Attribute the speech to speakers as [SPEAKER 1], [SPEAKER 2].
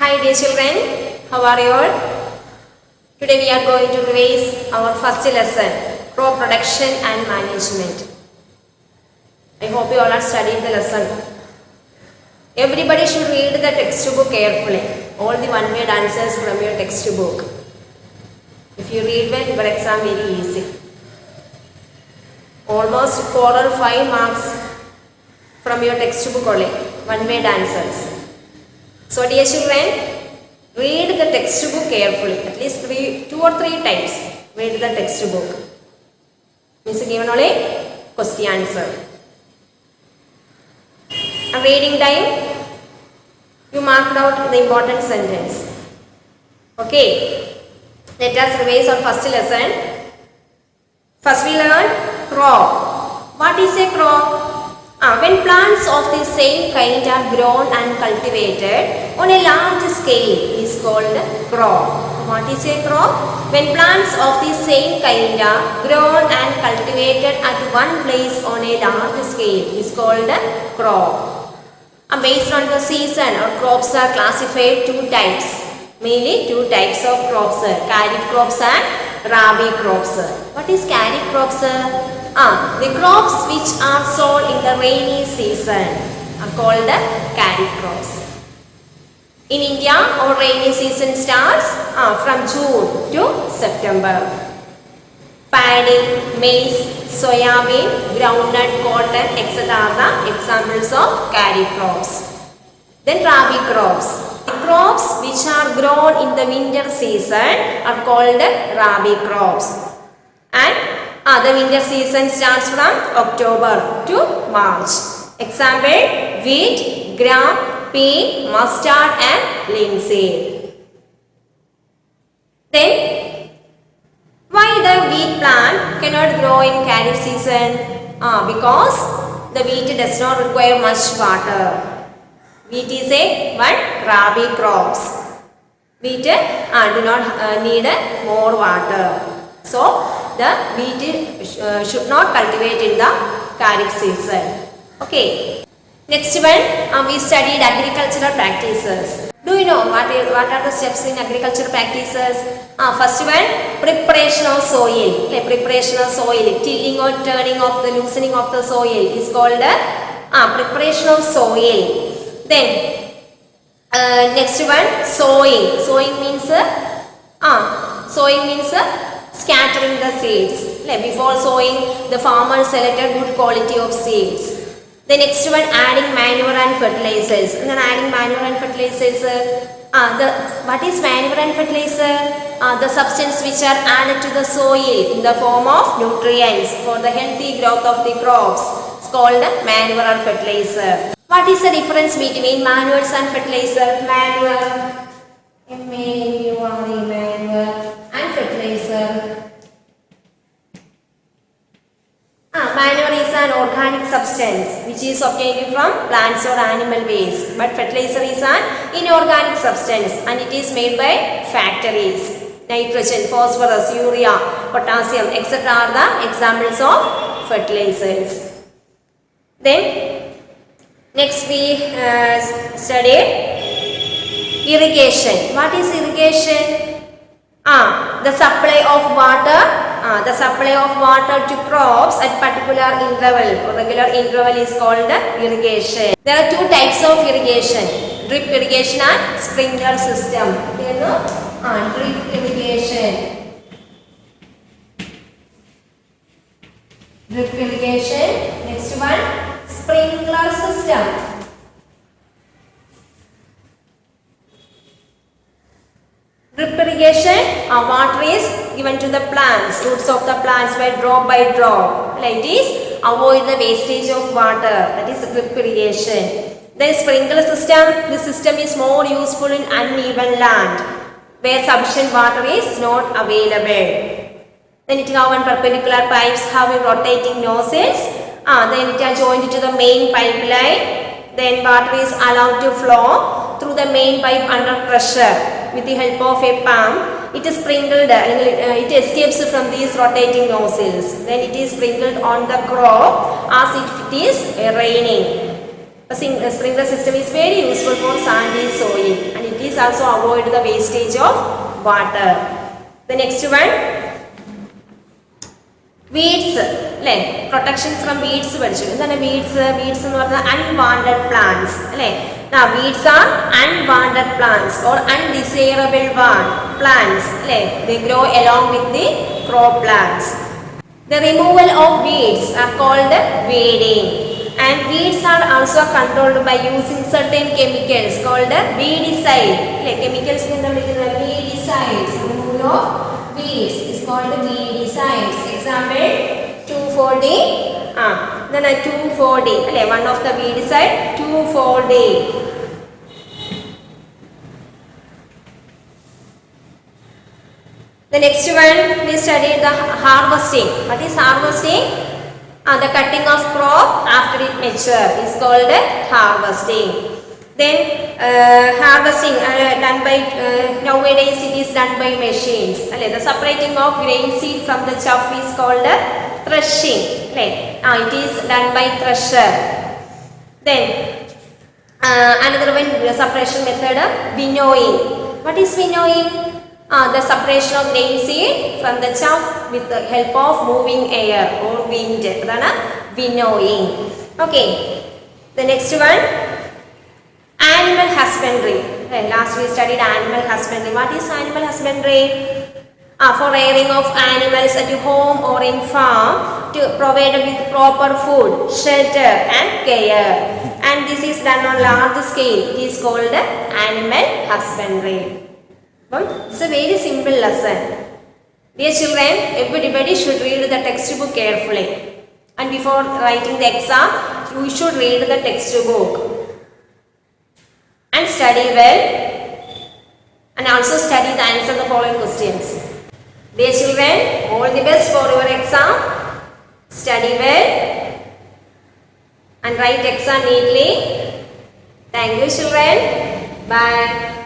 [SPEAKER 1] Hi dear children, how are you all? Today we are going to revise our first lesson, crop production and management. I hope you all are studying the lesson. Everybody should read the textbook carefully. All the one-word answers from your textbook. If you read well, your exam very easy. Almost 4 or 5 marks from your textbook only, one-word answers. So dear children, read the textbook carefully, at least 2 or 3 times. Read the textbook. Means given only question answer. And reading time, you marked out the important sentence. Okay, let us revise our first lesson. First we learn crop. What is a crop? When plants of the same kind are grown and cultivated on a large scale is called crop. What is a crop? When plants of the same kind are grown and cultivated at one place on a large scale is called crop. Based on the season, crops are classified 2 types. Mainly 2 types of crops, kharif crops and rabi crops. What is kharif crops? The crops which are sown in the rainy season are called kharif crops. In India, our rainy season starts from June to September. Paddy, maize, soyabean, groundnut, cotton, etc. are the examples of kharif crops. Then rabi crops. The crops which are grown in the winter season are called rabi crops. And the winter season starts from October to March. Example, wheat, gram, pea, mustard and linseed. Then, why the wheat plant cannot grow in kharif season? Because the wheat does not require much water. Wheat is a rabi crops. Wheat do not need more water. So, the wheat should not cultivate in the kharif season. Okay. Next one, we studied agricultural practices. Do you know what are the steps in agricultural practices? First one, preparation of soil. Preparation of soil, tilling or turning of the loosening of the soil is called preparation of soil. Then next one, sowing. Sowing means scattering the seeds. Before sowing, the farmer selected good quality of seeds. The next one, adding manure and fertilizers. And then adding manure and fertilizers. What is manure and fertilizer? The substance which are added to the soil in the form of nutrients for the healthy growth of the crops. It's called manure and fertilizer. What is the difference between manures and fertilizer? Manure, M-A-N-U-R-E, manure, and fertilizer. Manure is an organic substance which is obtained from plants or animal waste. But fertilizer is an inorganic substance and it is made by factories. Nitrogen, phosphorus, urea, potassium, etc. are the examples of fertilizers. Then, next we study irrigation. What is irrigation? The supply of water. The supply of water to crops at particular interval or regular interval is called irrigation. There are 2 types of irrigation, drip irrigation and sprinkler system. Drip irrigation. Drip irrigation. Next one, sprinkler system. Drip irrigation, water is given to the plants, roots of the plants by drop. Like this, avoid the wastage of water. That is drip irrigation. The sprinkler system, this system is more useful in uneven land where sufficient water is not available. Then it have perpendicular pipes having rotating nozzles. Then it are joined to the main pipeline. Then water is allowed to flow through the main pipe under pressure. With the help of a pump, it is sprinkled, it escapes from these rotating nozzles. Then it is sprinkled on the crop as if it is raining. A sprinkler system is very useful for sandy soil and it is also avoid the wastage of water. The next one, weeds, protection from weeds. Weeds എന്ന് പറഞ്ഞാൽ unwanted plants. Now weeds are unwanted plants or undesirable plants. They grow along with the crop plants. The removal of weeds are called weeding. And weeds are also controlled by using certain chemicals called weedicide. Chemicals weedicides. Removal of weeds is called weedicides. Example 2,4-D. Then 2,4-D. One of the weedicide 2,4-D. The next one we studied the harvesting. What is harvesting? The cutting of crop after it mature is called harvesting. Then harvesting done by nowadays it is done by machines. The separating of grain seed from the chaff is called threshing. It is done by thresher. Then another one separation method, winnowing. What is winnowing? The separation of grain seed from the chaff with the help of moving air or wind. That is winnowing. Okay. The next one, animal husbandry. Last we studied animal husbandry. What is animal husbandry? For rearing of animals at home or in farm to provide with proper food, shelter and care. And this is done on large scale. It is called animal husbandry. It's a very simple lesson. Dear children, everybody should read the textbook carefully. And before writing the exam, you should read the textbook. And study well. And also study the answer to the following questions. Dear children, all the best for your exam. Study well. And write exam neatly. Thank you children. Bye.